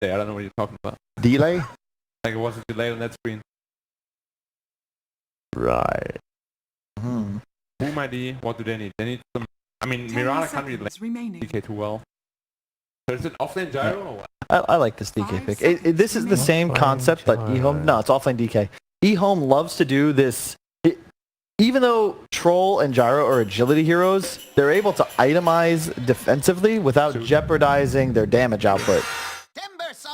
I don't know what you're talking about. Delay? Like it was a delay on that screen. Right. Boom ID, what do they need? They need some... I mean, Mirana can't really like DK too well. So is it offlane gyro or what? I like this DK pick. This is the same concept, but eHome... No, it's offlane DK. eHome loves to do this... Even though Troll and Gyro are agility heroes, they're able to itemize defensively without jeopardizing their damage output.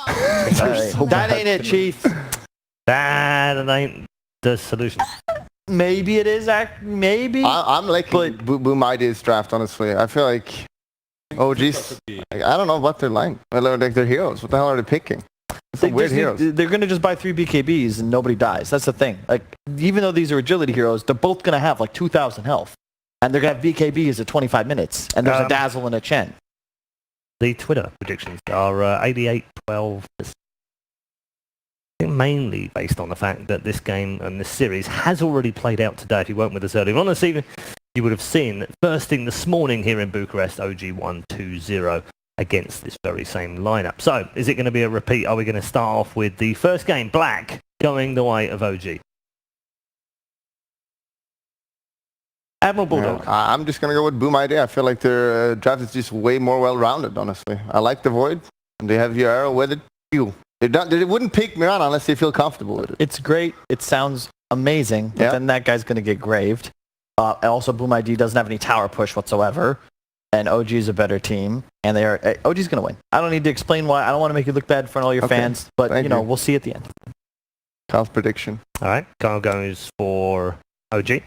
That ain't it, Chief. That ain't the solution. Maybe it is, maybe. I'm liking Boom ID's draft, honestly. I feel like OGs, I don't know what they're like. Like they're heroes. What the hell are they picking? Weird heroes. They're going to just buy 3 BKBs and nobody dies. That's the thing. Like, even though these are agility heroes, they're both going to have like 2,000 health. And they're going to have BKBs at 25 minutes. And there's a Dazzle and a Chen. The Twitter predictions are 88-12. Mainly based on the fact that this game and this series has already played out today. If you weren't with us earlier on this evening, you would have seen that first thing this morning here in Bucharest, OG 1-2-0 against this very same lineup. So, is it going to be a repeat? Are we going to start off with the first game, Black, going the way of OG? Admiral Bulldog. I'm just going to go with Boom ID. I feel like their draft is just way more well-rounded, honestly. I like the Void, and they have your arrow with it. They wouldn't pick Mirana unless they feel comfortable with it. It's great. It sounds amazing, but then that guy's going to get graved. And also, Boom ID doesn't have any tower push whatsoever. And OG is a better team, and OG's going to win. I don't need to explain why. I don't want to make you look bad in front of all your fans, but we'll see at the end. Kyle's prediction. All right, Kyle goes for OG.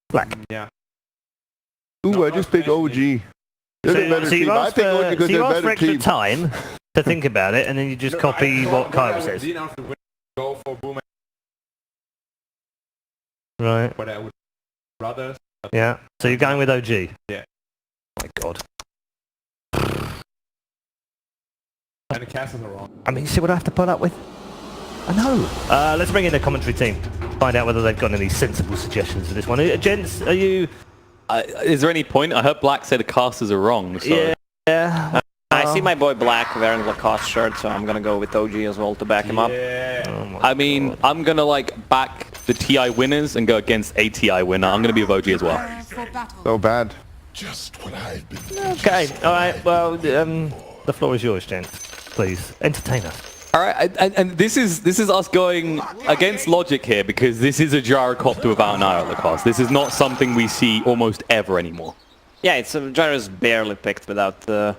Black. Yeah. Ooh, I just picked OG. So you asked for extra time to think about it, and then you just copy what Kyle says. Go for Boom. Right. But I would rather... Yeah, so you're going with OG? Yeah. Oh my god. And the castles are wrong. I mean, see what I have to put up with? I know. Let's bring in the commentary team. Find out whether they've got any sensible suggestions for this one. Gents, are you... is there any point? I heard Black say the casters are wrong. So. Yeah. I see my boy Black wearing Lacoste shirt, so I'm gonna go with OG as well to back him up. Oh I mean, I'm gonna back the TI winners and go against a TI winner. I'm gonna be with OG as well. So bad. Just what I've been. Okay. All right. Well, the floor is yours, gents. Please entertain us. All right, and this is us going against logic here because this is a gyrocopter without an eye at Lacoste. This is not something we see almost ever anymore. Yeah, it's Gyro's barely picked without the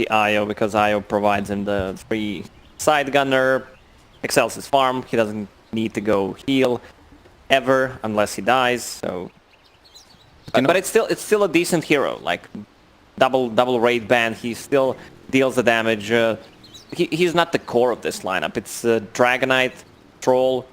IO because IO provides him the free side gunner, excels his farm. He doesn't need to go heal ever unless he dies. So, but it's still a decent hero. Like double raid band, he still deals the damage. He's not the core of this lineup. It's Dragonite, Troll,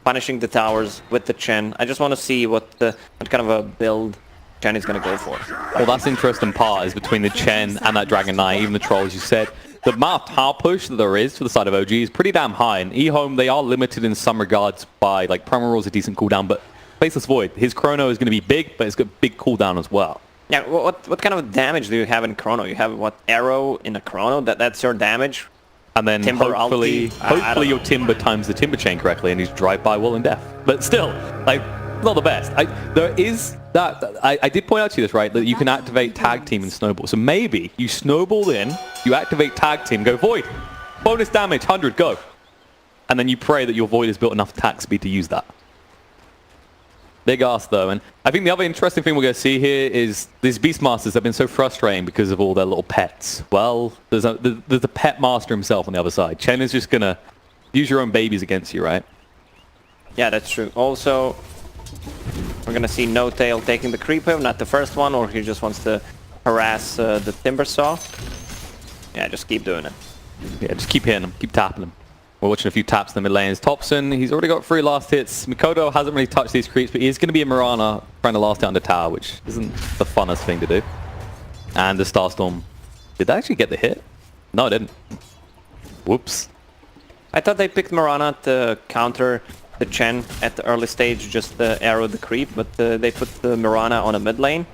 punishing the towers with the Chen. I just want to see what kind of a build Chen is going to go for. Well, that's the interesting part is between the Chen and that Dragonite, even the Troll, as you said. The amount of tower push that there is for the side of OG is pretty damn high. And eHome, they are limited in some regards by, like, Primal Roar's a decent cooldown, but Faceless Void, his Chrono is going to be big, but it's got big cooldown as well. Yeah, what kind of damage do you have in Chrono? You have what, arrow in a Chrono? That's your damage? And then Timber hopefully your Timber times the Timber chain correctly and he's drive-by Will and Death. But still, like, not the best. There is that, I did point out to you this, right, that you can activate Tag Team and Snowball. So maybe you snowball in, you activate Tag Team, go Void. Bonus damage, 100, go. And then you pray that your Void has built enough attack speed to use that. Big ask though, and I think the other interesting thing we're going to see here is these Beastmasters have been so frustrating because of all their little pets. Well, there's a pet master himself on the other side. Chen is just going to use your own babies against you, right? Yeah, that's true. Also, we're going to see No Tail taking the creep wave, not the first one, or he just wants to harass the Timber Saw. Yeah, just keep doing it. Yeah, just keep hitting him, keep tapping him. We're watching a few taps in the mid lanes. Thompson, he's already got 3 last hits. Mikoto hasn't really touched these creeps, but he's going to be a Mirana trying to last hit on the tower, which isn't the funnest thing to do. And the Starstorm, did they actually get the hit? No, it didn't. Whoops. I thought they picked Mirana to counter the Chen at the early stage, just arrow the creep, but they put the Mirana on a mid lane.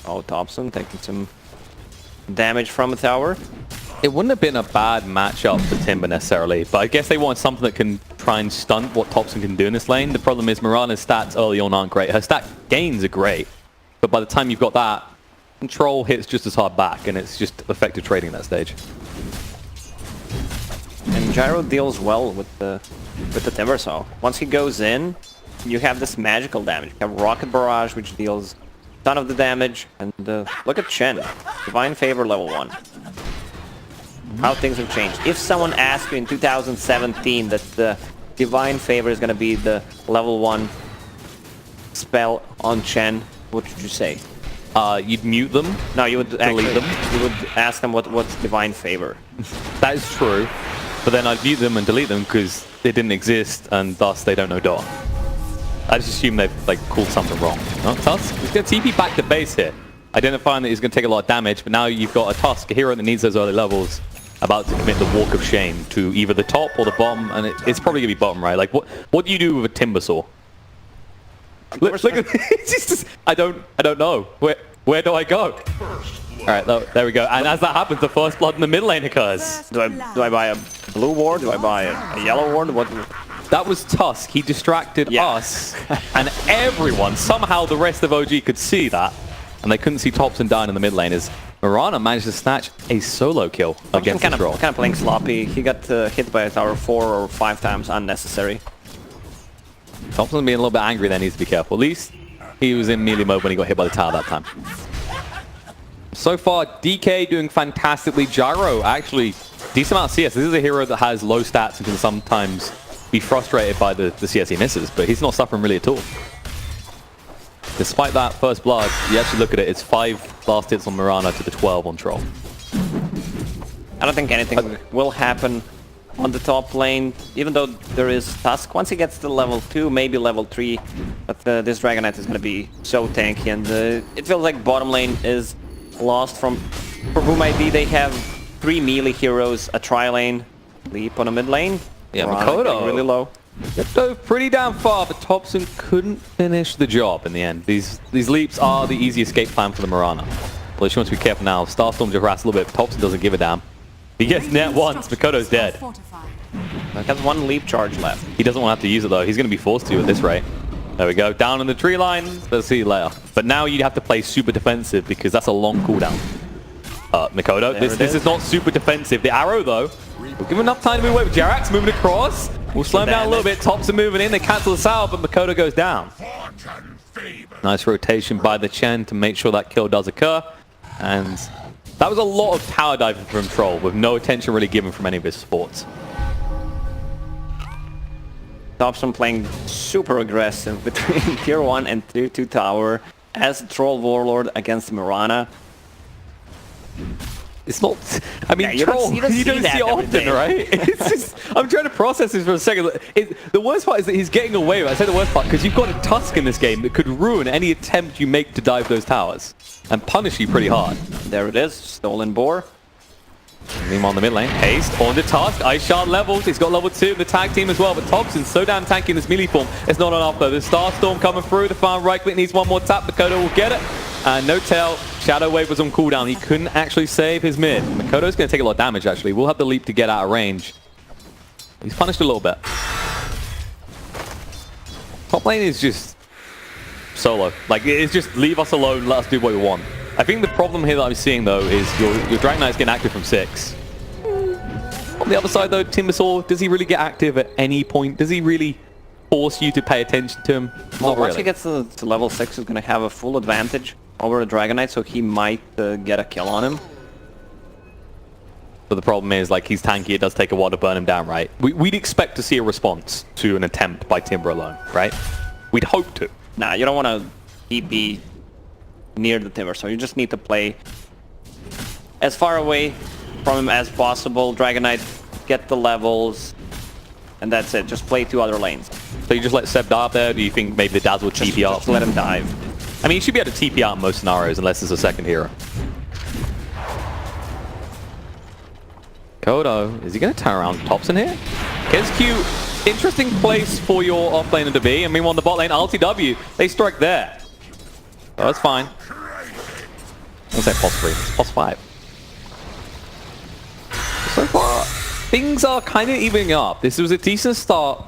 Oh, Thompson taking some damage from a tower. It wouldn't have been a bad matchup for Timber necessarily, but I guess they want something that can try and stunt what Thompson can do in this lane. The problem is Mirana's stats early on aren't great. Her stat gains are great, but by the time you've got that, Control hits just as hard back, and it's just effective trading at that stage. And Gyro deals well with the Timber, so once he goes in, you have this magical damage. You have Rocket Barrage, which deals a ton of the damage, and look at Chen, Divine Favor level 1. How things have changed. If someone asked you in 2017 that the Divine Favor is going to be the level 1 spell on Chen, what would you say? You'd mute them. No, you would delete them. You would ask them what's Divine Favor. That is true, but then I'd mute them and delete them because they didn't exist, and thus they don't know Dota. I just assume they've like called something wrong. No, Tusk, he's going to TP back to base here, identifying that he's going to take a lot of damage, but now you've got a Tusk, a hero that needs those early levels, about to commit the walk of shame to either the top or the bottom, and it's probably going to be bottom, right? Like, what do you do with a Timber Saw? Look at it's just, I don't know. Where do I go? All right, there we go. And as that happens, the first blood in the mid lane occurs. Do I buy a blue ward? Do I buy a yellow ward? What? That was Tusk. He distracted us, and everyone, somehow the rest of OG could see that, and they couldn't see Thompson down in the mid lane as Mirana managed to snatch a solo kill against this role. Kind of playing sloppy. He got hit by a tower 4 or 5 times unnecessary. Thompson being a little bit angry there, needs to be careful. At least he was in melee mode when he got hit by the tower that time. So far, DK doing fantastically. Gyro actually decent amount of CS. This is a hero that has low stats and can sometimes be frustrated by the CS he misses, but he's not suffering really at all. Despite that first blood, you actually look at it, it's 5 last hits on Mirana to the 12 on Troll. I don't think anything will happen on the top lane, even though there is Tusk. Once he gets to level 2, maybe level 3, but this Dragon Knight is going to be so tanky, and it feels like bottom lane is lost for whom ID. They have 3 melee heroes, a tri-lane, Leap on a mid lane. Yeah, Makoto really low. It dove pretty damn far, but Thompson couldn't finish the job in the end. These leaps are the easy escape plan for the Mirana. Well, she wants to be careful now. Starstorm just harassed a little bit, but Thompson doesn't give a damn. He gets net once, Makoto's dead. He has 1 leap charge left. He doesn't want to have to use it though. He's going to be forced to at this rate. There we go, down in the tree line. Let's see you later. But now you have to play super defensive because that's a long cooldown. Makoto, this is not super defensive. The arrow though, we'll give him enough time to move away. Jarax moving across. We'll slow him down a little bit. Thompson moving in. They cancel this out, but Makoto goes down. Nice rotation by the Chen to make sure that kill does occur. And that was a lot of tower diving from Troll with no attention really given from any of his supports. Thompson playing super aggressive between tier 1 and tier 2 tower as a Troll Warlord against Mirana. It's not, I mean, yeah, Troll, you don't see it often, right? It's just, I'm trying to process this for a second. The worst part is that he's getting away with it. I say the worst part because you've got a Tusk in this game that could ruin any attempt you make to dive those towers and punish you pretty hard. There it is, stolen boar. Meanwhile, in the mid lane, Haste on the Tusk. Ice Shard levels. He's got level 2 in the tag team as well, but Thompson's so damn tanky in this melee form. It's not enough though. The Starstorm coming through. The farm right click needs one more tap. Makoto will get it. And no tail. Shadow Wave was on cooldown. He couldn't actually save his mid. Makoto's going to take a lot of damage actually. We'll have the leap to get out of range. He's punished a little bit. Top lane is just solo. Like, it's just leave us alone. Let us do what we want. I think the problem here that I'm seeing though is your Dragon Knight's getting active from 6. On the other side though, Timbersaw, does he really get active at any point? Does he really force you to pay attention to him? Well, once he gets to level 6, he's going to have a full advantage over a Dragon Knight, so he might get a kill on him. But the problem is, like, he's tanky, it does take a while to burn him down, right? We'd expect to see a response to an attempt by Timber alone, right? We'd hope to. Nah, you don't want to TP near the Timber, so you just need to play as far away from him as possible. Dragon Knight, get the levels, and that's it. Just play 2 other lanes. So you just let Seb dive there, or do you think maybe the Dazzle will TP up? Just let him dive. I mean, he should be able to TP out in most scenarios unless there's a second hero. Kodo, is he going to turn around Thompson here? Gets Q, interesting place for your offlaner to be. I mean, on the bot lane, LTW, they strike there. Oh, that's fine. I'll say pos 3, it's pos 5. things are kind of evening up. This was a decent start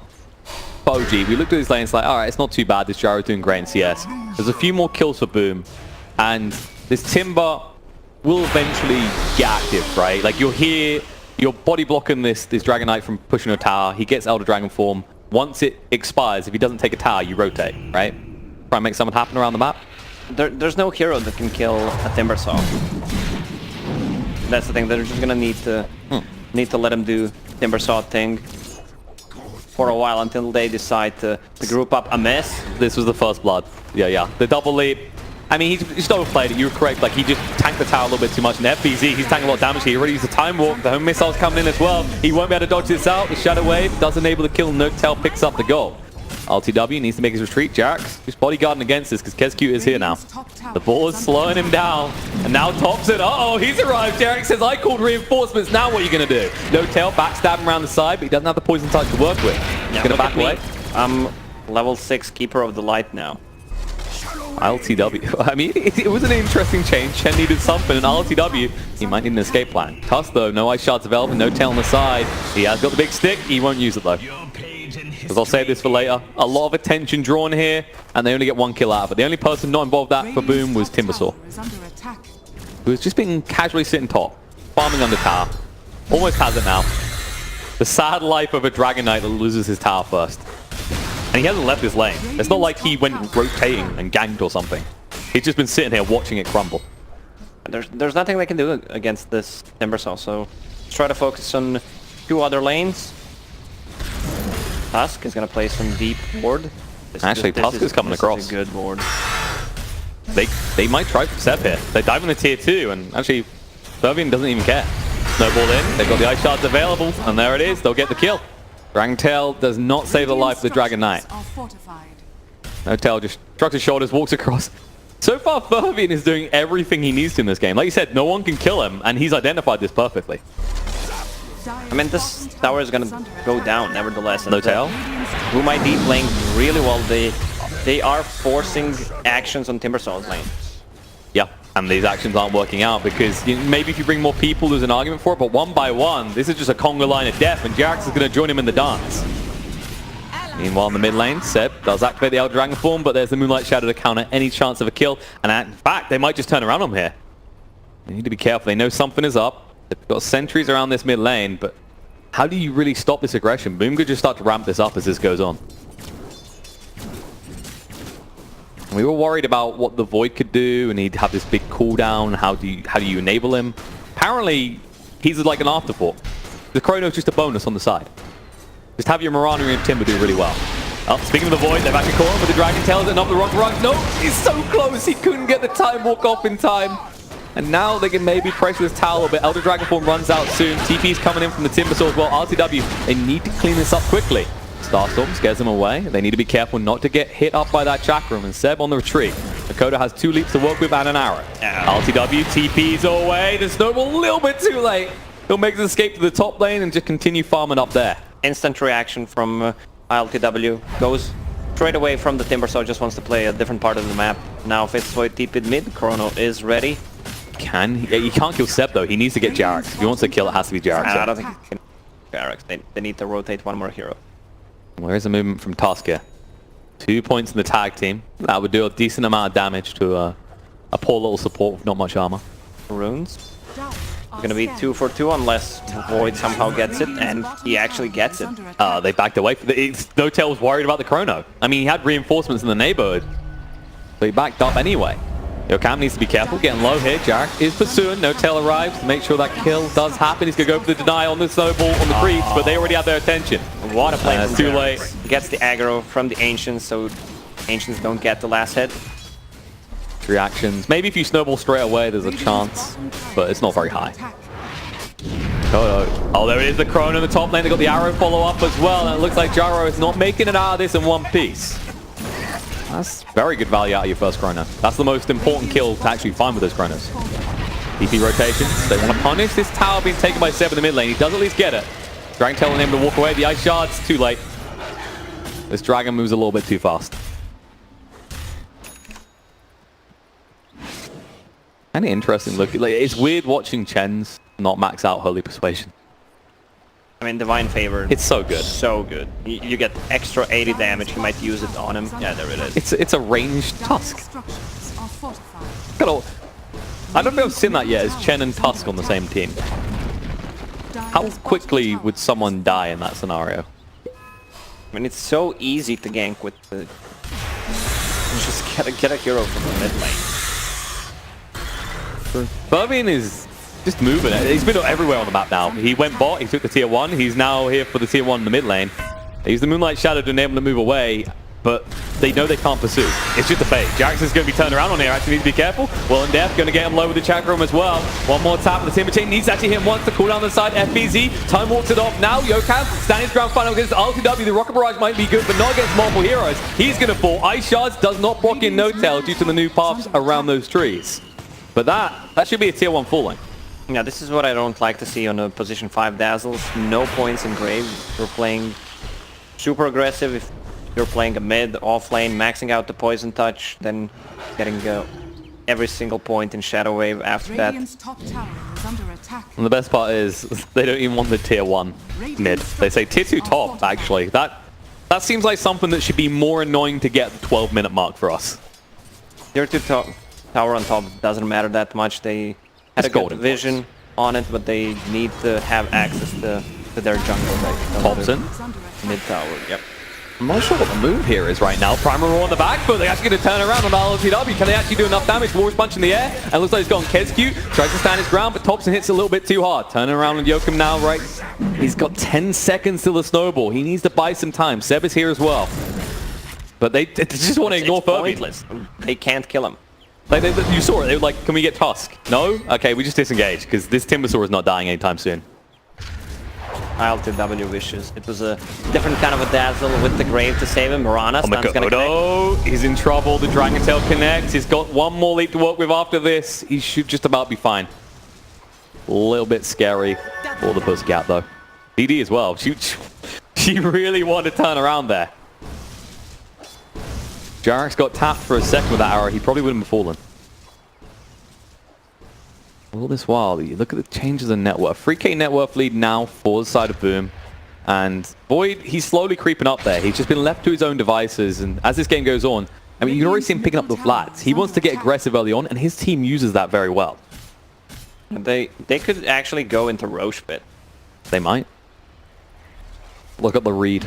for OG. We looked at his lanes like, all right, it's not too bad. This Gyro doing great in CS. There's a few more kills for Boom. And this Timber will eventually get active, right? Like you're here, you're body blocking this Dragon Knight from pushing a tower. He gets Elder Dragon form. Once it expires, if he doesn't take a tower, you rotate, right? Try and make something happen around the map. There's no hero that can kill a Timbersaw. That's the thing. They're just gonna need to let him do Timbersaw thing for a while until they decide to group up a mess. This was the first blood. Yeah. The double leap. I mean, he just overplayed it. You were correct. Like, he just tanked the tower a little bit too much. And FBZ, he's tanking a lot of damage here. He already used the time walk. The home missile's coming in as well. He won't be able to dodge this out. The Shadow Wave does enable the kill. Noctel picks up the goal. LTW needs to make his retreat. Jax just bodyguarding against this because KezQ is here now. The ball is slowing him down. And now Thompson, uh-oh, he's arrived. Jarek says, I called reinforcements. Now what are you going to do? Noctel backstabbing around the side, but he doesn't have the poison touch to work with. He's going to back away. I'm level 6 Keeper of the Light now. LTW. I mean, it was an interesting change. Chen needed something, and LTW, he might need an escape plan. Tuss, though, no ice shards available, no tail on the side. He has got the big stick. He won't use it, though. Because I'll save this for later. A lot of attention drawn here, and they only get 1 kill out of it. The only person not involved that for Boom was Timbersaw, who has just been casually sitting top, farming under tower. Almost has it now. The sad life of a Dragon Knight that loses his tower first. And he hasn't left his lane. It's not like he went rotating and ganked or something. He's just been sitting here watching it crumble. There's nothing they can do against this Timbersaw, so let's try to focus on 2 other lanes. Tusk is going to play some deep ward. Actually, Tusk is coming across. This is a good ward. They might try for Seb here. They dive in the tier 2, and actually, Servian doesn't even care. Snowball in, they've got the ice shards available, and there it is, they'll get the kill. Dragontail does not save the life of the Dragon Knight. Noctel just shrugs his shoulders, walks across. So far, Fervian is doing everything he needs to in this game. Like you said, no one can kill him, and he's identified this perfectly. I mean, this tower is going to go down, nevertheless. Noctel? Boom ID playing really well. They are forcing actions on Timbersaw's lane. Yeah, and these actions aren't working out because maybe if you bring more people, there's an argument for it, but one by one, this is just a conga line of death, and Jax is going to join him in the dance. Meanwhile, in the mid lane, Seb does activate the Elder Dragon form, but there's the Moonlight Shadow to counter any chance of a kill, and in fact, they might just turn around on him here. They need to be careful. They know something is up. They've got sentries around this mid lane, but how do you really stop this aggression? Boom could just start to ramp this up as this goes on. We were worried about what the Void could do, and he'd have this big cooldown. How do you enable him? Apparently, he's like an afterthought. The Chrono's just a bonus on the side. Just have your Mirana and Timber do really well. Oh, speaking of the Void, they've actually caught him with the Dragon Tails and up the wrong run. No, he's so close. He couldn't get the time walk off in time. And now they can maybe pressure this tower a little bit. Elder Dragon form runs out soon. TP's coming in from the Timbersaw as well. RTW, they need to clean this up quickly. Starstorm scares them away. They need to be careful not to get hit up by that chakram. And Seb on the retreat. Dakota has 2 leaps to work with and an arrow. LTW TP's away. The snowball a little bit too late. He'll make his escape to the top lane and just continue farming up there. Instant reaction from LTW. Goes straight away from the Timbersaw. Just wants to play a different part of the map. Now faces Void TP'd mid. Chrono is ready. He can't kill Seb though. He needs to get Jarex. If he wants to kill, it has to be Jarex. I don't think he can Jarex. They need to rotate 1 more hero. Where is the movement from Tusk here? 2 points in the tag team. That would do a decent amount of damage to a poor little support with not much armor. Runes. It's gonna be 2 for 2 unless Void somehow gets it, and he actually gets it. They backed away. Noctel was worried about the Chrono. I mean, he had reinforcements in the neighborhood, so he backed up anyway. Cam needs to be careful, getting low here. Jarek is pursuing. Noctel arrives to make sure that kill does happen. He's going to go for the deny on the snowball on the creeps, but they already have their attention. What a play from too late. Gets the aggro from the Ancients, so Ancients don't get the last hit. 3 actions. Maybe if you snowball straight away, there's a chance, but it's not very high. Oh, there it is, the Chrono in the top lane. They got the arrow follow-up as well, and it looks like Gyro is not making it out of this in one piece. That's very good value out of your first Chrono. That's the most important kill to actually find with those Chronos. EP rotations. They want to punish this tower being taken by Seb in the mid lane. He does at least get it. Dragon telling him to walk away. The ice shards, too late. This dragon moves a little bit too fast. Kind of interesting look. Like, it's weird watching Chen's not max out Holy Persuasion. I mean, Divine Favor. It's so good. So good. You get extra 80 damage. You might use it on him. Yeah, there it is. It's a ranged Tusk. I don't think I've seen that yet. Is Chen and Tusk on the same team? How quickly would someone die in that scenario? I mean, it's so easy to gank with the... Just get a hero from the mid lane. Burbian is just moving it. He's been everywhere on the map now. He went bot, he took the tier 1, he's now here for the tier 1 in the mid lane. He used the Moonlight Shadow to enable him to move away, but they know they can't pursue. It's just a fake. Jackson's going to be turned around on here, actually needs to be careful. Well, and Death going to get him low with the chakram as well. One more tap, the Timber Chain needs to actually hit him once to cool down the side. FBZ, time walks it off now. Yokam, standing his ground final against LTW. The Rocket Barrage might be good, but not against multiple heroes. He's going to fall. Ice Shards does not block in No Tail due to the new paths around those trees. But that should be a tier 1 falling. Yeah, this is what I don't like to see on a position 5 Dazzles. No points in Grave. You're playing super aggressive. If you're playing a mid, off lane, maxing out the Poison Touch, then getting every single point in Shadow Wave after that. And the best part is, they don't even want the tier 1 mid. They say tier 2 top, actually. That seems like something that should be more annoying to get the 12-minute mark for us. Tier 2 tower on top doesn't matter that much. They had a good vision on it, but they need to have access to their jungle right. Thompson. Mid tower, yep. I'm not sure what the move here is right now. Primal Roar on the back, but they're actually going to turn around on LTW. Can they actually do enough damage? War's Punch in the air, and looks like he's gone KezQ. Tries to stand his ground, but Thompson hits a little bit too hard. Turning around on Yoakum now, right? He's got 10 seconds till the snowball. He needs to buy some time. Seb is here as well. But they just want to ignore Furby. They can't kill him. You saw it. They were like, can we get Tusk? No? Okay, we just disengage, because this Timbersaw is not dying anytime soon. LTW wishes. It was a different kind of a Dazzle with the Grave to save him. Mirana stun's gonna connect. He's in trouble. The Dragon Tail connects. He's got one more leap to work with after this. He should just about be fine. A little bit scary for the Pussycat, though. DD as well. She really wanted to turn around there. Jarek's got tapped for a second with that arrow. He probably wouldn't have fallen. All this while, you look at the changes in net worth. 3k net worth lead now for the side of Boom. And Void, he's slowly creeping up there. He's just been left to his own devices. And as this game goes on, I mean, you can already see him picking up the flats. He wants to get aggressive early on, and his team uses that very well. They could actually go into Roche Pit. They might. Look at the read.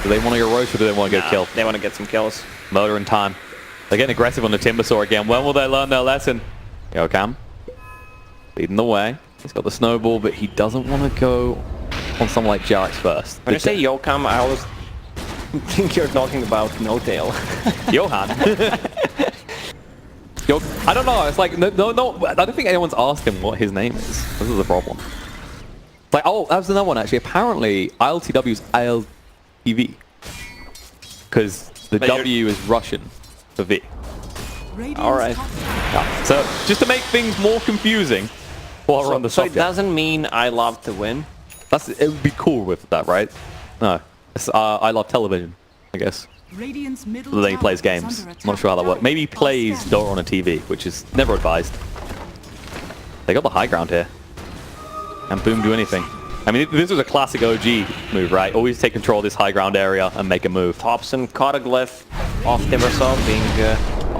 Do they want to go Roche or do they want to go kill? They want to get some kills. Murder in time. They're getting aggressive on the Timbersaw again. When will they learn their lesson? Yokam. Leading the way. He's got the snowball, but he doesn't want to go on someone like Jarek's first. When you say Yokam, I always think you're talking about No Tail. Johan. I don't know. It's like, no. I don't think anyone's asked him what his name is. This is the problem. It's like, oh, that was another one, actually. Apparently, ILTW's ILTV. Because the W is Russian for V. Alright. Yeah. So, just to make things more confusing, while we're on the So subject. it doesn't mean I love to win? It would be cool with that, right? No. It's, I love television, I guess. Then he plays games. I'm not sure how that works. Maybe he plays Dota on a TV, which is never advised. They got the high ground here. And Boom do anything. I mean, this was a classic OG move, right? Always take control of this high ground area and make a move. Thompson caught a glyph off Timbersaw being...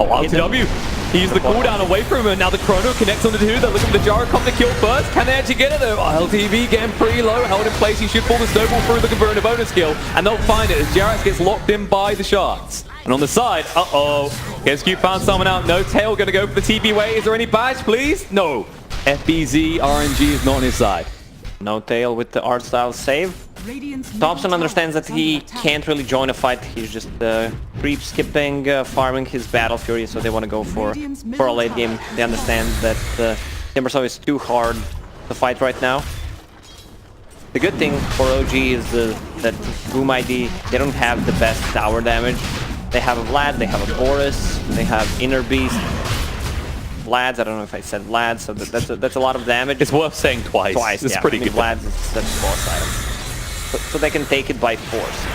oh, LTW! He used the cooldown away from him, and now the Chrono connects on the two. They're looking for the Gyro come to kill first. Can they actually get it though? LTV getting pretty low, held in place. He should pull the snowball through, looking for a bonus kill, and they'll find it as Jarex gets locked in by the shards. And on the side, KezQ found someone out. No Tail gonna go for the TP way. Is there any badge, please? No. FBZ RNG is not on his side. No Tail with the art style save. Thompson understands that he can't really join a fight. He's just creep skipping, farming his Battle Fury, so they want to go for a late game. They understand that Timbersaw is too hard to fight right now. The good thing for OG is that Boom ID, they don't have the best tower damage. They have a Vlad, they have a Boris, they have Inner Beast. Vlads, I don't know if I said Vlad, so that's a lot of damage. It's worth saying twice. It's pretty good. Vlads is such a boss item. So they can take it by force.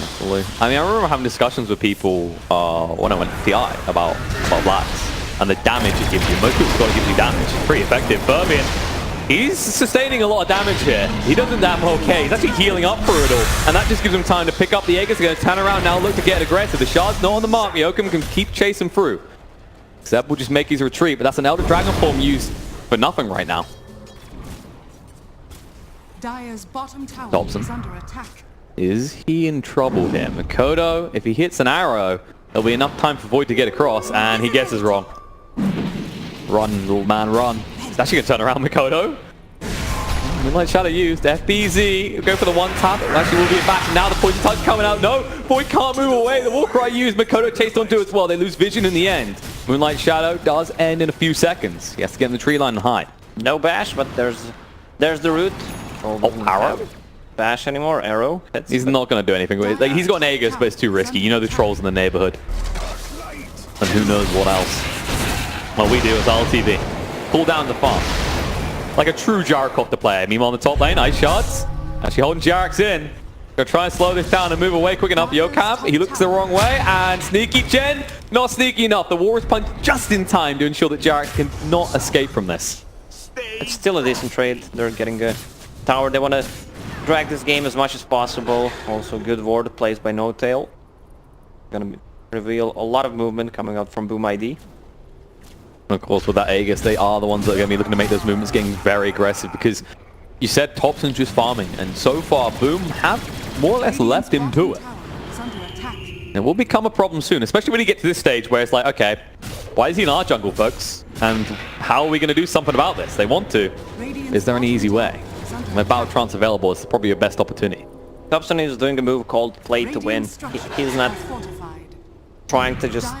Absolutely. I mean, I remember having discussions with people when I went to TI about Vlads and the damage it gives you. Most people got to give you damage. It's pretty effective. Burbian, He's sustaining a lot of damage here. He doesn't damn okay. He's actually healing up for it all. And that just gives him time to pick up the Aegis. He's going to turn around now, look to get aggressive. The shard's not on the mark. Yoakum can keep chasing through. Zeb will just make his retreat, but that's an Elder Dragon form used for nothing right now. Dire's bottom tower Dobson. is under attack. Is he in trouble here? Mikoto, if he hits an arrow, there'll be enough time for Void to get across, and he guesses wrong. Run, little man, run. He's actually going to turn around Mikoto. Moonlight Shadow used. FBZ, go for the one tap. Actually, will be it back. Now the poison touch coming out. No, Void can't move away. The Warcry used. Mikoto chased onto it as well. They lose vision in the end. Moonlight Shadow does end in a few seconds. He has to get in the tree line and hide. No bash, but there's the root. Oh, arrow? Bash anymore? Arrow? He's not going to do anything with it. Like, he's got an Aegis, but it's too risky. You know the trolls in the neighborhood. And who knows what else. What we do is LTV. Pull down the farm. Like a true Jarakov to play. Meanwhile, on the top lane, nice shots. Actually holding Jarax in. Gonna try and slow this down and move away quick enough. Yoakum, he looks the wrong way. And sneaky Chen, not sneaky enough. The Warriors punch just in time to ensure that Jarax can not escape from this. It's still a decent trade. They're getting a tower. They want to drag this game as much as possible. Also, good ward placed by No Tail. Gonna reveal a lot of movement coming out from Boom ID. Of course, with that Aegis, they are the ones that are going to be looking to make those movements, getting very aggressive, because you said Topson's just farming, and so far, Boom have more or less left him to it. It will become a problem soon, especially when you get to this stage where it's like, okay, why is he in our jungle, folks? And how are we going to do something about this? They want to. Is there any easy way? With Battle Trance available, it's probably your best opportunity. Topson is doing a move called Play to Win. He's not trying to just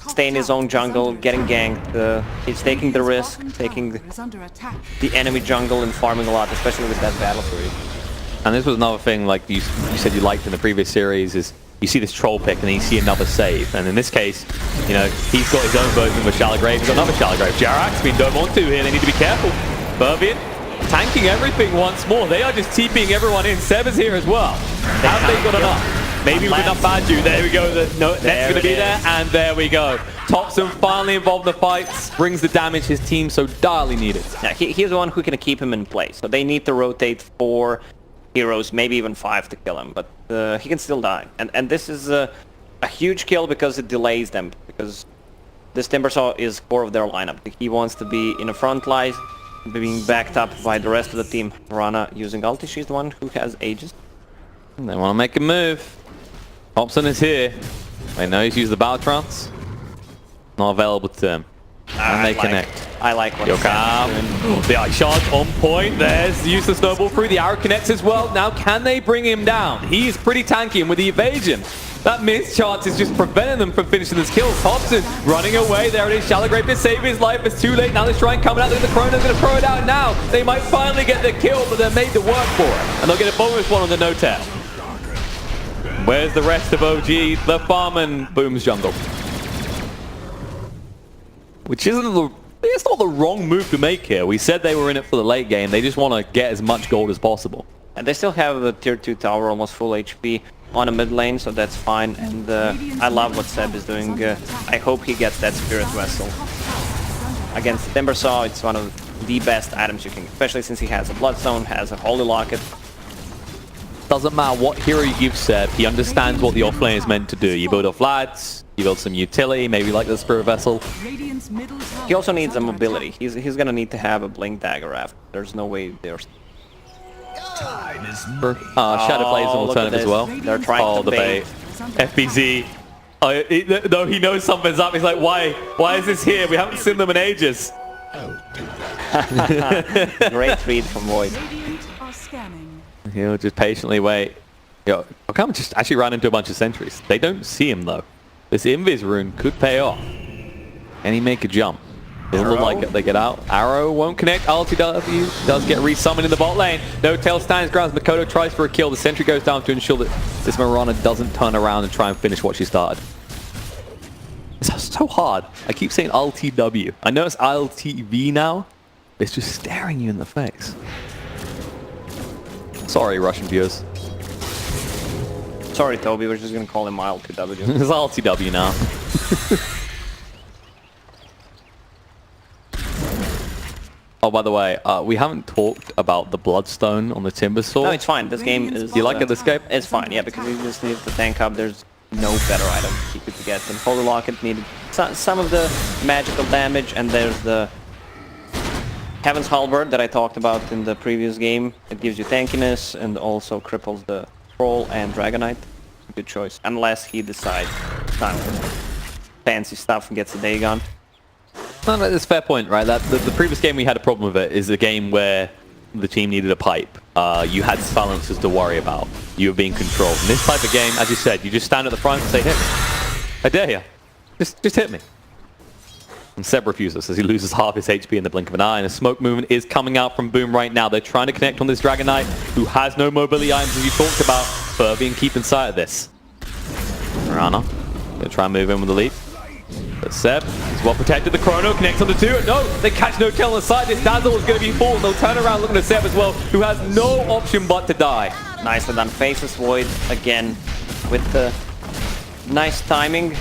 stay in his own jungle, getting ganked. He's taking the risk, taking the enemy jungle and farming a lot, especially with that battle fury. And this was another thing, like you said you liked in the previous series, is you see this troll pick and then you see another save. And in this case, you know, he's got his own version of a Shallow Grave. He's got another Shallow Grave. Jarax, we don't want to here. They need to be careful. Burbian tanking everything once more. They are just TPing everyone in. Seb is here as well. Have they got enough? Maybe with enough Badu. There we go. No, that's going to be there. And there we go. Topson finally involved in the fights. Brings the damage his team so direly needed. Yeah, he's the one who can keep him in place. So they need to rotate 4 heroes, maybe even 5 to kill him. But he can still die. And this is a huge kill because it delays them. Because this Timbersaw is core of their lineup. He wants to be in the front line, being backed up by the rest of the team. Rana using ulti. She's the one who has Aegis. And they want to make a move. Topson is here. They know he's used the Battle Trance. Not available to him. And they connect. I like what Yoakum. The ice shot on point. There's the use of snowball through. The arrow connects as well. Now can they bring him down? He is pretty tanky, and with the evasion, that missed chance is just preventing them from finishing this kill. Topson running away. There it is. Shallow Grave to save his life. It's too late. Now the Shrine coming out. Look at the Chrono's going to throw it out now. They might finally get the kill, but they're made to work for it. And they'll get a bonus one on the no-tail. Where's the rest of OG? The farm and Boom's jungle. Which it's not the wrong move to make here. We said they were in it for the late game. They just want to get as much gold as possible. And they still have the tier 2 tower, almost full HP on a mid lane, so that's fine. And I love what Seb is doing. I hope he gets that Spirit Vessel. Against Timbersaw, it's one of the best items you can, especially since he has a Bloodstone, has a Holy Locket. Doesn't matter what hero you give Seb, he understands what the offlane is meant to do. You build off lads, you build some utility, maybe like the Spirit Vessel. He also needs a mobility. He's gonna need to have a Blink Dagger after. There's no way there's... Shadow Blade's an alternative as well. They're trying to bait. FBZ. Though he knows something's up, he's like, why is this here? We haven't seen them in ages. Great read from Void. He'll just patiently wait. Yo, Yoakum just actually ran into a bunch of sentries. They don't see him though. This Invis rune could pay off. Can he make a jump? Doesn't look like it. They get out. Arrow won't connect. LTW does get resummoned in the bot lane. No Tail stands ground. Mikoto tries for a kill. The sentry goes down to ensure that this Mirana doesn't turn around and try and finish what she started. It's so hard. I keep saying LTW. I know it's LTV now. It's just staring you in the face. Sorry, Russian viewers. Sorry, Toby. We're just gonna call him LTW. It's LTW now. Oh, by the way, we haven't talked about the Bloodstone on the Timber Sword. No, it's fine. This game is... Do you like it, this game? It's fine, yeah, because you just need to tank up. There's no better item you could get. And Holy Locket needed some of the magical damage, and there's the Heaven's Halberd that I talked about in the previous game. It gives you tankiness and also cripples the Troll and Dragonite. Good choice, unless he decides not fancy stuff and gets a Dagon. No, that's a fair point, right? That the previous game we had a problem with it is a game where the team needed a pipe. You had silencers to worry about. You were being controlled. In this type of game, as you said, you just stand at the front and say, hit me. I dare you. Just hit me. And Seb refuses as he loses half his HP in the blink of an eye, and a smoke movement is coming out from Boom right now. They're trying to connect on this Dragonite, who has no mobility items, as you talked about. Furby and keep inside of this. Rana, gonna try and move in with the lead. But Seb is well protected. The Chrono connects on the 2. No, they catch no kill on the side. This Dazzle is going to be full. They'll turn around looking at Seb as well, who has no option but to die. Nicely done. Faces Void again with the nice timing.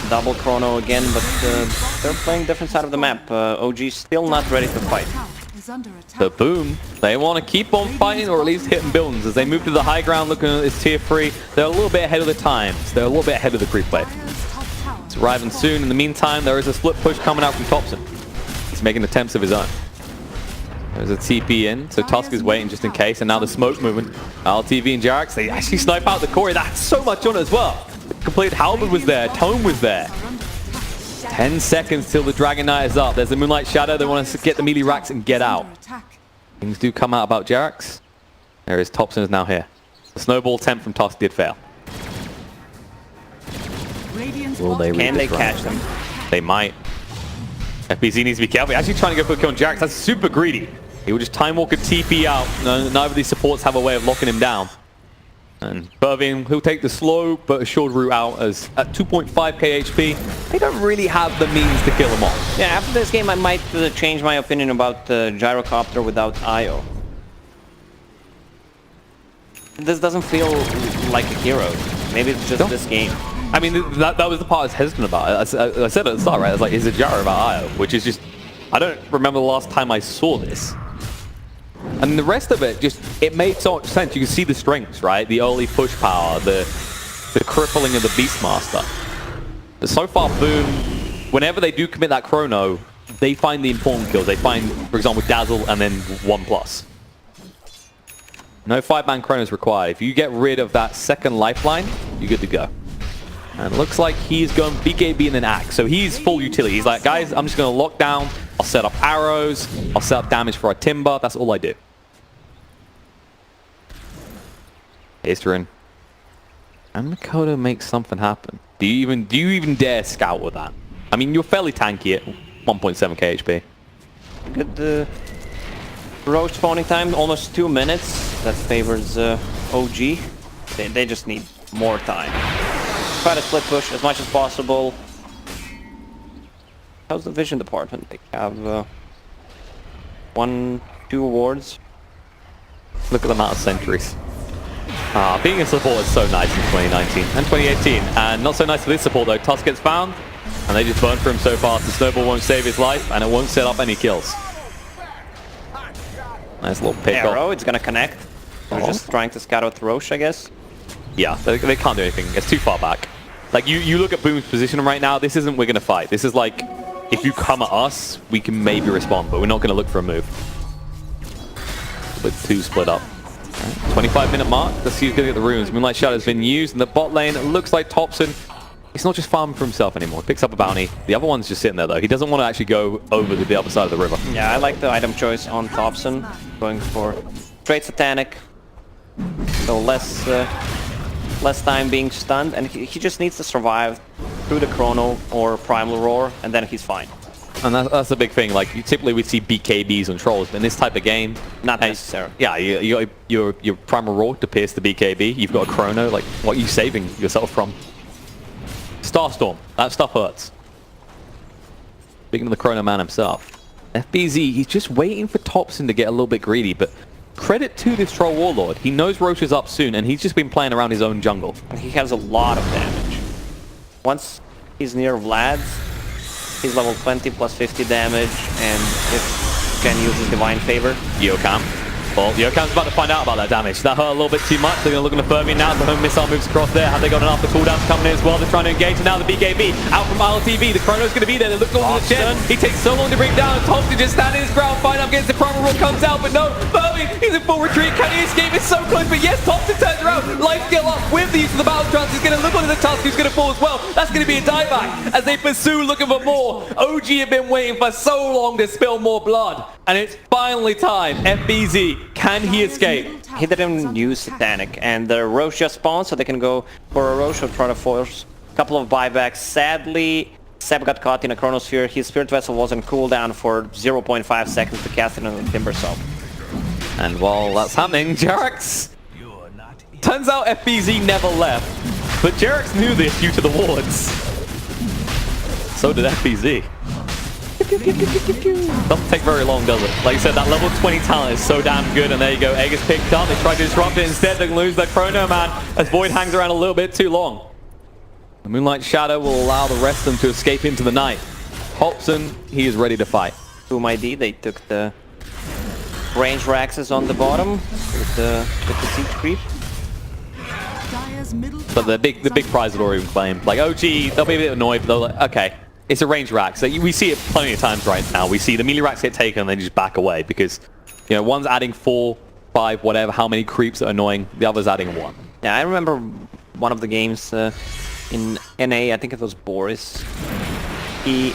Double Chrono again, but they're playing different side of the map. OG still not ready to fight. The Boom, they want to keep on fighting or at least hitting buildings as they move to the high ground looking at this tier 3. They're a little bit ahead of the times. They're a little bit ahead of the creep wave. It's arriving soon. In the meantime, there is a split push coming out from Thompson. He's making attempts of his own. There's a TP in, so Tusk is waiting just in case, and now the smoke movement. LTV and Jarax, they actually snipe out the Corey. That's so much on it as well. The complete Halberd was there, Tome was there. 10 seconds till the Dragonite is up. There's the Moonlight Shadow. They want to get the melee racks and get out. Things do come out about Jarax. There is Thompson is now here. The snowball attempt from Tusk did fail. Will they Can they catch them? They might. FBZ needs to be careful. Actually trying to go for a kill on Jarax. That's super greedy. He will just Time Walker TP out. Neither of these supports have a way of locking him down. And Burvin, he'll take the slow but assured route out as at 2.5k HP, they don't really have the means to kill him off. Yeah, after this game I might change my opinion about Gyrocopter without IO. This doesn't feel like a hero. Maybe it's just this game. I mean, that was the part I was hesitant about. I said at the start, right? I was like, is it Gyro about IO? Which is just, I don't remember the last time I saw this. And the rest of it, just, it made so much sense. You can see the strengths, right? The early push power, the crippling of the Beastmaster. But so far, Boom, whenever they do commit that Chrono, they find the important kills. They find, for example, Dazzle and then 1+. No 5-man Chronos required. If you get rid of that second lifeline, you're good to go. And it looks like he's going BKB and then Axe. So he's full utility. He's like, guys, I'm just going to lock down. I'll set up arrows. I'll set up damage for our Timber. That's all I do. Asterin. And Makoto makes something happen. Do you even dare scout with that? I mean, you're fairly tanky at 1.7k HP. Good Roach spawning time, almost 2 minutes. That favors OG. They just need more time. Try to split push as much as possible. How's the vision department? They have 1, 2 awards. Look at the amount of centuries. Being a support is so nice in 2019 and 2018. And not so nice for this support though. Tusk gets found and they just burn for him so fast. The snowball won't save his life and it won't set up any kills. Nice little pick Arrow, it's gonna connect. They're just trying to scout out Roche, I guess. Yeah, they can't do anything. It's too far back. Like, you look at Boom's position right now, this isn't we're going to fight. This is like, if you come at us, we can maybe respond, but we're not going to look for a move. With 2 split up. 25-minute mark. Let's see who's going to get the runes. Moonlight Shadow's been used, and the bot lane, it looks like Thompson, he's not just farming for himself anymore. He picks up a bounty. The other one's just sitting there, though. He doesn't want to actually go over to the other side of the river. Yeah, I like the item choice on Thompson. Going for straight Satanic. So less time being stunned, and he just needs to survive through the Chrono or Primal Roar, and then he's fine. And that's the big thing. Like, typically we see BKBs on trolls, but in this type of game, not necessary. Yeah, you got your Primal Roar to pierce the BKB. You've got a Chrono. Like, what are you saving yourself from? Starstorm. That stuff hurts. Speaking of the Chrono man himself, FBZ, he's just waiting for Thompson to get a little bit greedy, but credit to this Troll Warlord. He knows Roche is up soon, and he's just been playing around his own jungle. And he has a lot of damage. Once he's near Vlad's, he's level 20 plus 50 damage, and if can use his Divine Favor. Yokam. Well, Yokam's about to find out about that damage. That hurt a little bit too much. They're going to look on the Furby now. The home missile moves across there. Have they got enough? The cooldowns coming in as well. They're trying to engage. And now the BKB out from LTV. The Chrono's going to be there. They look over the chin. He takes so long to bring down. Thompson just standing his ground. Fight up against the promo rule comes out. But no, Furby, he's in full retreat. Can he escape? It's so close. But yes, Thompson turns around. Life skill up with the use of the battle trance. He's going to look onto the tusk. He's going to fall as well. That's going to be a dieback as they pursue looking for more. OG have been waiting for so long to spill more blood. And it's finally time. FBZ, can he escape? He didn't use Satanic, and the Roche just spawned, so they can go for a Roche or try to force a couple of buybacks. Sadly, Seb got caught in a Chronosphere. His Spirit Vessel was on cooldown for 0.5 seconds to cast it on the Timber Saw. And while that's happening, Jerax... Turns out FBZ never left, but Jerax knew this due to the wards. So did FBZ. Doesn't take very long, does it? Like you said, that level 20 talent is so damn good, and there you go. Egg is picked up. They try to disrupt it instead. They can lose their Chrono Man as Void hangs around a little bit too long. The Moonlight Shadow will allow the rest of them to escape into the night. Hobson, he is ready to fight. Boom ID, they took the range Raxes on the bottom with the siege creep. But the big prize had already been claimed. Like OG, they'll be a bit annoyed, but they're like, okay. It's a range rack, so we see it plenty of times right now. We see the melee racks get taken and then just back away because, you know, one's adding 4, 5, whatever, how many creeps are annoying, the other's adding 1. Yeah, I remember one of the games in NA, I think it was Boris. He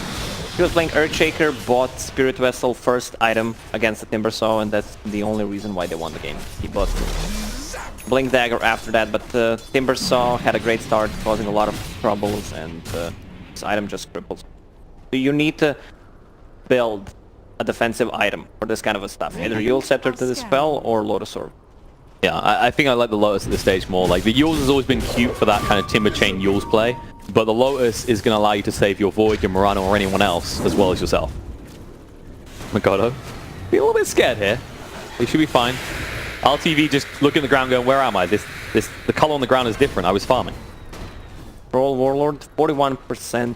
was playing Earthshaker, bought Spirit Vessel first item against the Timber Saw, and that's the only reason why they won the game. He bought Blink Dagger after that, but Timber Saw had a great start, causing a lot of troubles, and this item just cripples. So you need to build a defensive item for this kind of a stuff. Either Yule Scepter to dispel or Lotus Orb. Yeah, I think I like the Lotus at this stage more. Like, the Yules has always been cute for that kind of Timber Chain Yules play, but the Lotus is going to allow you to save your Void, your Murano, or anyone else, as well as yourself. Makoto, be a little bit scared here. He should be fine. LTV just looking at the ground going, where am I? The color on the ground is different. I was farming. Roll Warlord, 41%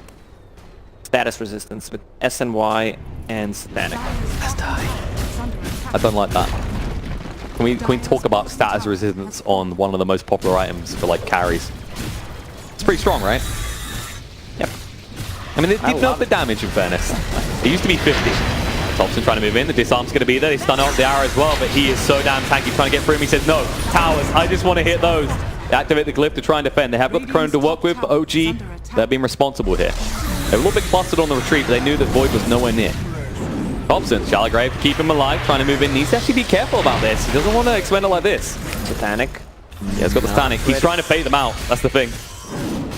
status resistance with SNY and Satanic. Let's die. I don't like that. Can we talk about status resistance on one of the most popular items for like carries? It's pretty strong, right? Yep. I mean, it did nerf the damage in fairness. It used to be 50. Thompson trying to move in, the disarm's going to be there, they stun out the arrow as well, but he is so damn tanky trying to get through him. He says, no, towers, I just want to hit those. They activate the glyph to try and defend. They have got the Chrono to work with, but OG, they're being responsible here. They're a little bit clustered on the retreat, but they knew that Void was nowhere near. Thompson, Shallow Grave, keep him alive, trying to move in. Needs to actually be careful about this. He doesn't want to expend it like this. Satanic. Yeah, he's got the Satanic. He's trying to bait them out. That's the thing.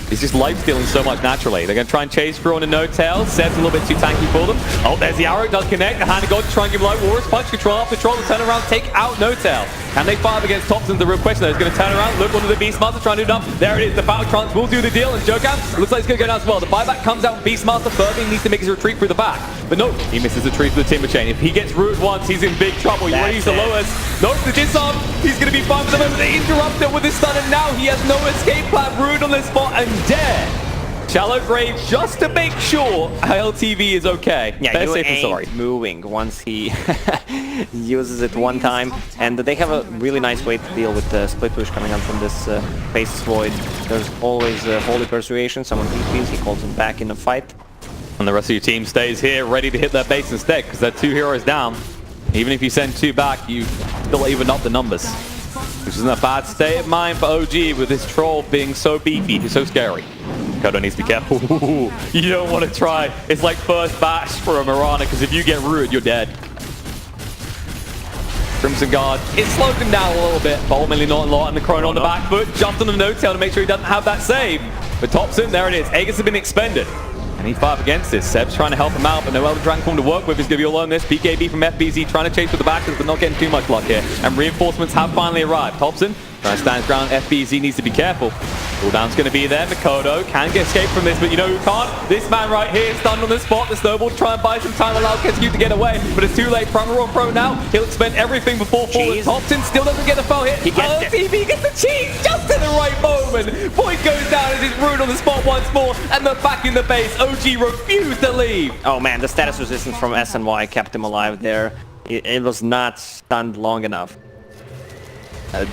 He's just life-stealing so much naturally. They're going to try and chase through on a no-tail. Seb's a little bit too tanky for them. Oh, there's the arrow. It does connect. The Hand of God to try and give life. Warriors punch, control after control. To turn around, take out no-tail. Can they fire against Thompson? The real question, though, is going to turn around, look onto the Beastmaster, try and do it up. There it is. The Battle Trance will do the deal. And Jokam looks like it's going to go down as well. The buyback comes out. Beastmaster Furby needs to make his retreat through the back. But no, he misses the tree for the Timber Chain. If he gets rooted once, he's in big trouble. He want to use the lowest. No, the disarm. He's going to be fine for the moment. They interrupt it with his stun, and now he has no escape plan. Rooted on this spot, and Dare. Shallow Grave just to make sure LTV is okay. Yeah, better you safe than sorry. ain't moving once he uses it one time. And they have a really nice way to deal with the split push coming out from this Faceless Void. There's always Holy Persuasion. Someone TPs, he calls him back in a fight. And the rest of your team stays here, ready to hit their base instead, because they're 2 heroes down. Even if you send 2 back, you still even up the numbers. Which is in a bad state of mind for OG with this troll being so beefy, he's so scary. Kodo needs to be careful. You don't want to try. It's like first bash for a Mirana, because if you get rooted, you're dead. Crimson Guard, it slowed him down a little bit, but ultimately not a lot, and the Chrono on the back foot, jumped on the no-tail to make sure he doesn't have that save. But Thompson, there it is. Aegis has been expended. And he fired against this. Seb's trying to help him out, but no other Dragon Form to work with. He's going to be all on this. BKB from FBZ trying to chase with the backers, but not getting too much luck here. And reinforcements have finally arrived. Thompson trying to stand his ground. FBZ needs to be careful. Cooldown's going to be there. Mikoto can get escape from this, but you know who can't? This man right here, stunned on the spot. The snowball try and buy some time, allow Kescue to get away, but it's too late. Primal on pro now. He'll expend everything before falling. Thompson still doesn't get the foul hit. He gets LTV gets the cheese just in the right moment. Point goes down as it's ruined on the spot once more, and they're back in the base. OG refused to leave. Oh man, the status resistance from SNY kept him alive there. It was not stunned long enough.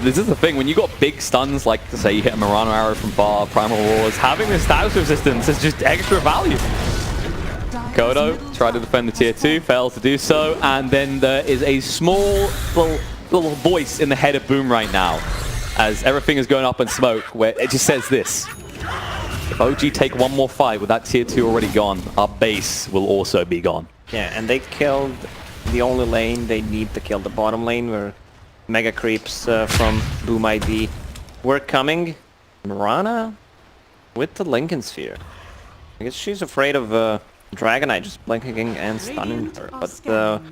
This is the thing, when you got big stuns, like to say you hit a Murano arrow from far, Primal Wars, having this status resistance is just extra value. Kodo tried to defend the tier 2, fails to do so, and then there is a small little voice in the head of Boom right now, as everything is going up in smoke, where it just says this. If OG take one more fight with that tier 2 already gone, our base will also be gone. Yeah, and they killed the only lane they need to kill, the bottom lane, where mega creeps from Boom ID were coming. Mirana with the Lincoln Sphere. I guess she's afraid of Dragon Knight just blinking and stunning her. But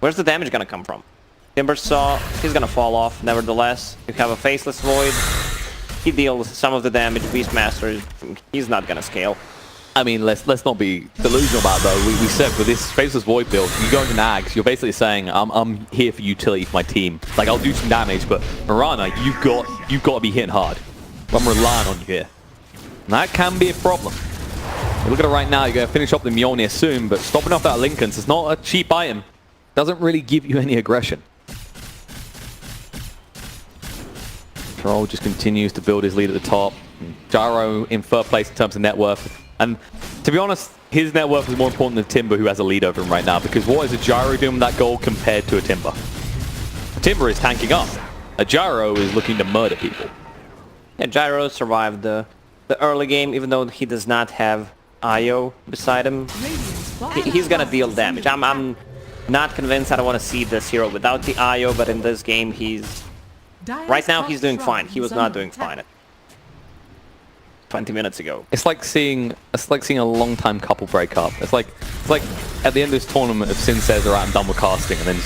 where's the damage gonna come from? Timber Saw, he's gonna fall off nevertheless. You have a Faceless Void. He deals some of the damage. Beastmaster, he's not gonna scale. I mean, let's not be delusional about it, though. We said with this Faceless Void build, you go into Nags, you're basically saying, I'm here for utility for my team. Like, I'll do some damage, but Mirana, you've got to be hitting hard. I'm relying on you here. And that can be a problem. You look at it right now, you're going to finish up the Mjolnir soon, but stopping off that Lincoln's is not a cheap item. Doesn't really give you any aggression. Troll just continues to build his lead at the top. Gyro in third place in terms of net worth. And to be honest, his net worth is more important than Timber, who has a lead over him right now, because what is a Gyro doing with that gold compared to a Timber? A Timber is tanking up. A Gyro is looking to murder people. Yeah, Gyro survived the early game, even though he does not have Io beside him. He's gonna deal damage. I'm not convinced. I don't want to see this hero without the Io, but in this game, right now he's doing fine. He was not doing fine 20 minutes ago. It's like seeing a long-time couple break up. It's like at the end of this tournament, if Sin says, "Alright, I'm done with casting," and then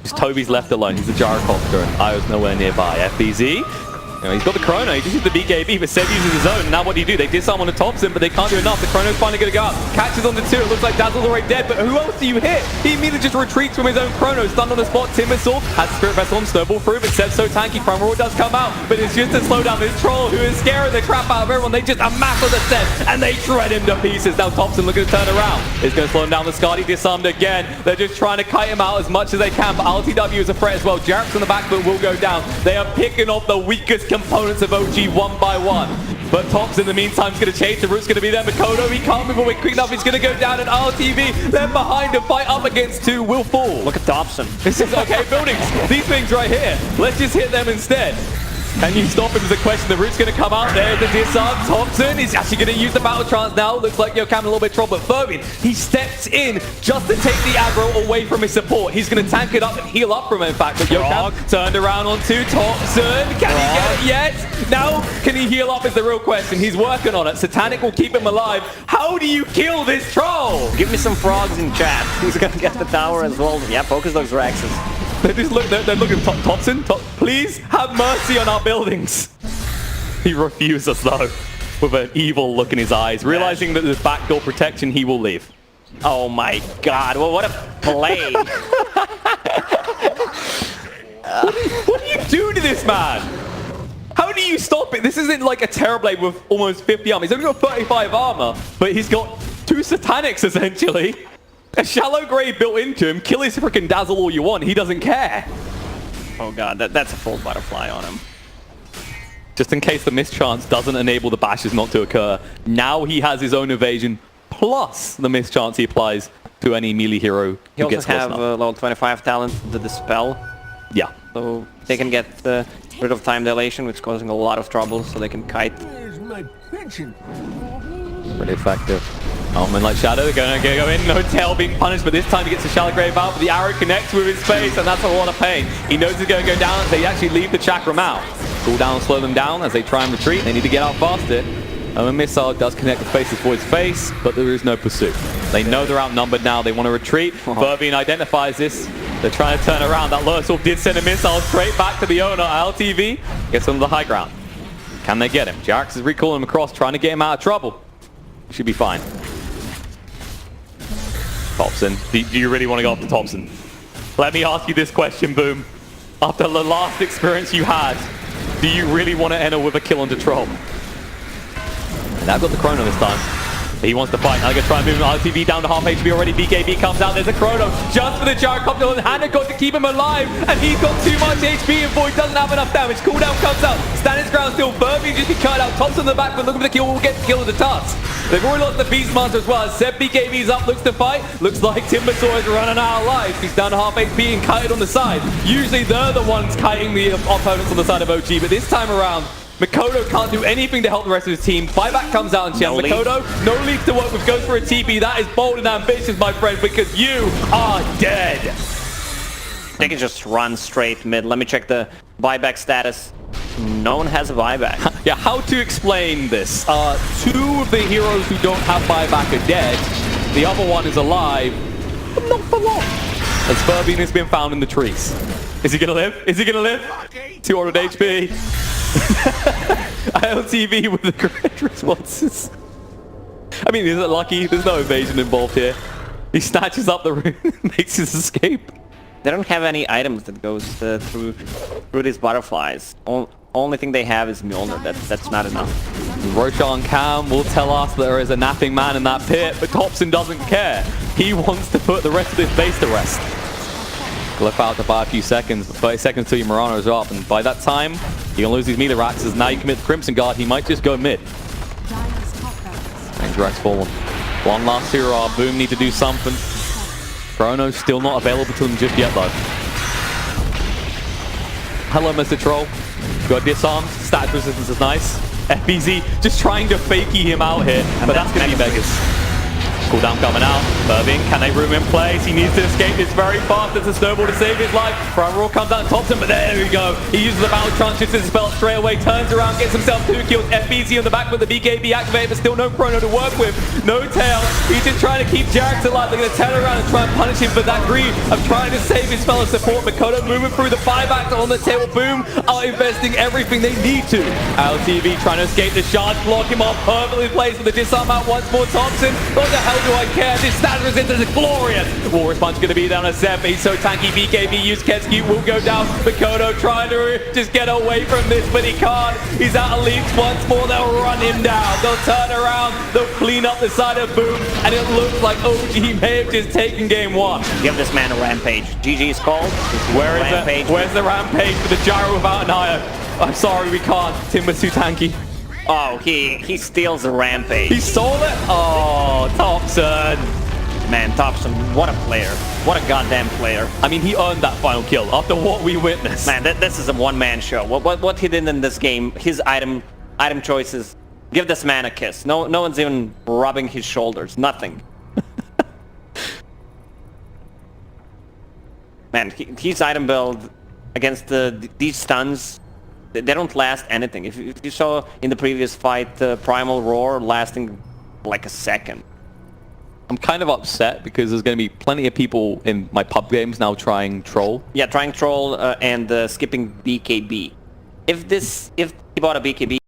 just Toby's left alone. He's the gyrocopter, and Io's nowhere nearby. FBZ. You know, he's got the Chrono, he just used the BKB, but Seb uses his own. Now what do? They disarm on the Thompson, but they can't do enough. The Chrono's finally going to go out. Catches on the 2, it looks like Dazzle's already dead, but who else do you hit? He immediately just retreats from his own Chrono, stunned on the spot. Timbersaw has the Spirit Vessel on, snowball through, but Seb's so tanky. Primal does come out, but it's just to slow down this Troll, who is scaring the crap out of everyone. They just amass on the Seb, and they shred him to pieces. Now Thompson looking to turn around. It's going to slow him down. The Skadi disarmed again. They're just trying to kite him out as much as they can, but LTW is a threat as well. Jarrett's on the back foot will go down. They are picking off the weakest components of OG one by one. But Tops in the meantime is going to change. The root's going to be there. Mikoto, he can't move away quick enough. He's going to go down, and RTV left behind to fight up against 2 will fall. Look at Thompson. This is okay. Buildings, these things right here. Let's just hit them instead. Can you stop him is the question. The root's going to come out there. The disarm. Thompson is actually going to use the battle trance now. Looks like Yokam in a little bit of trouble. But Furby, he steps in just to take the aggro away from his support. He's going to tank it up and heal up from him, in fact. But Yokam turned around onto Thompson. Can he get it yet? Now, can he heal up is the real question. He's working on it. Satanic will keep him alive. How do you kill this troll? Give me some frogs in chat. He's going to get the tower as well. Yeah, focus those Rexes. They're looking at Thompson. Please have mercy on our buildings. He refuses though, with an evil look in his eyes, realizing that there's backdoor protection. He will leave. Oh my God! Well, what a play! What do you do to this man? How do you stop it? This isn't like a Terrorblade with almost 50 armor. He's only got 35 armor, but he's got 2 Satanics essentially. A shallow grave built into him. Kill his freaking Dazzle all you want. He doesn't care. Oh God, that's a full butterfly on him. Just in case the mischance doesn't enable the bashes not to occur. Now he has his own evasion, plus the mischance he applies to any melee hero He who gets also close have enough. level 25 talent, the Dispel. Yeah. So they can get rid of time dilation, which is causing a lot of trouble, so they can kite. Pretty effective. And like Shadow, they're going to go in. No tail being punished, but this time he gets the Shallow Grave out, but the arrow connects with his face, and that's a lot of pain. He knows he's going to go down, so they actually leave the Chakram out. Cool down, slow them down as they try and retreat. They need to get out faster. A missile does connect the Faceless Void's face, but there is no pursuit. They know they're outnumbered now. They want to retreat. Verbian identifies this. They're trying to turn around. That Lursaw did send a missile straight back to the owner. LTV gets on the high ground. Can they get him? Jax is recalling him across, trying to get him out of trouble. Should be fine. Thompson, do you really want to go after Thompson? Let me ask you this question, Boom. After the last experience you had, do you really want to enter with a kill onto Troll? And I've got the Chrono this time. He wants to fight. Now they're going to try and move RTV down to half HP already. BKB comes out. There's a Chrono just for the gyrocopter. And Hannah got to keep him alive. And he's got too much HP and Void doesn't have enough damage. Cooldown comes out. Stand his ground still. Burby just be cut out. Thompson in the back, but looking for the kill. Will get the kill of the Tuts. They've already lost the Beastmaster as well. Seb BKB's up, looks to fight. Looks like Timbersaw is running out of life. He's down to half HP and kited on the side. Usually they're the ones kiting the opponents on the side of OG, but this time around, Mikoto can't do anything to help the rest of his team. Buyback comes out and checks. Mikoto, no leads to work with, goes for a TP. That is bold and ambitious, my friend, because you are dead. They can just run straight mid. Let me check the buyback status. No one has a buyback. Yeah, how to explain this? Two of the heroes who don't have buyback are dead. The other one is alive, but not for long. As Furbean has been found in the trees. Is he gonna live? Is he gonna live? 200 HP. ILTV with the correct responses. I mean, is it lucky? There's no evasion involved here. He snatches up the rune, makes his escape. They don't have any items that goes through these butterflies. Only thing they have is Mjolnir. That's not enough. Roshan Cam will tell us there is a napping man in that pit, but Thompson doesn't care. He wants to put the rest of this base to rest. Glyph out to buy a few seconds, but 30 seconds till your Murano's up, and by that time, you're gonna lose these melee axes. Now you commit the Crimson Guard, he might just go mid. Ranger Axe fallen. One last hero, Boom need to do something. Chrono's still not available to them just yet though. Hello, Mr. Troll. Got disarmed, stat resistance is nice. FBZ just trying to fakey him out here, but that's gonna be Vegas. Cooldown coming out. Irving, can they room in place? He needs to escape this very fast. It's a snowball to save his life. Front roll comes out and tops him, but there we go. He uses the battle trance, just his spell straight away, turns around, gets himself 2 kills. FBZ on the back with the BKB activated, but still no Chrono to work with. No tail. He's just trying to keep Jax alive. They're going to turn around and try and punish him for that greed of trying to save his fellow support. Mikoto moving through the buyback on the table. Boom are investing everything they need to. LTV trying to escape the shards, block him off, perfectly placed with the disarm out once more. Thompson, what the hell do I care? This stat resistance is glorious. War response going to be down to Seb. He's so tanky. BKB use Ketsuke will go down. Mikoto trying to just get away from this, but he can't. He's out of leaps once more. They'll run him down. They'll turn around. They'll clean up the side of Boom, and it looks like OG may have just taken game 1. Give this man a rampage. GG's called. Where is it? Where's the rampage for the gyro without an IO? I'm sorry, we can't. Timber's too tanky. Oh, he steals the rampage. He stole it? Oh, Thompson. Man, Thompson, what a player. What a goddamn player. I mean, he earned that final kill after what we witnessed. Man, this is a one-man show. What he did in this game, his item choices, give this man a kiss. No one's even rubbing his shoulders. Nothing. Man, his item build against these stuns, they don't last anything. If you saw in the previous fight, Primal Roar lasting like a second. I'm kind of upset because there's going to be plenty of people in my pub games now trying Troll. Yeah, trying Troll and skipping BKB. If he bought a BKB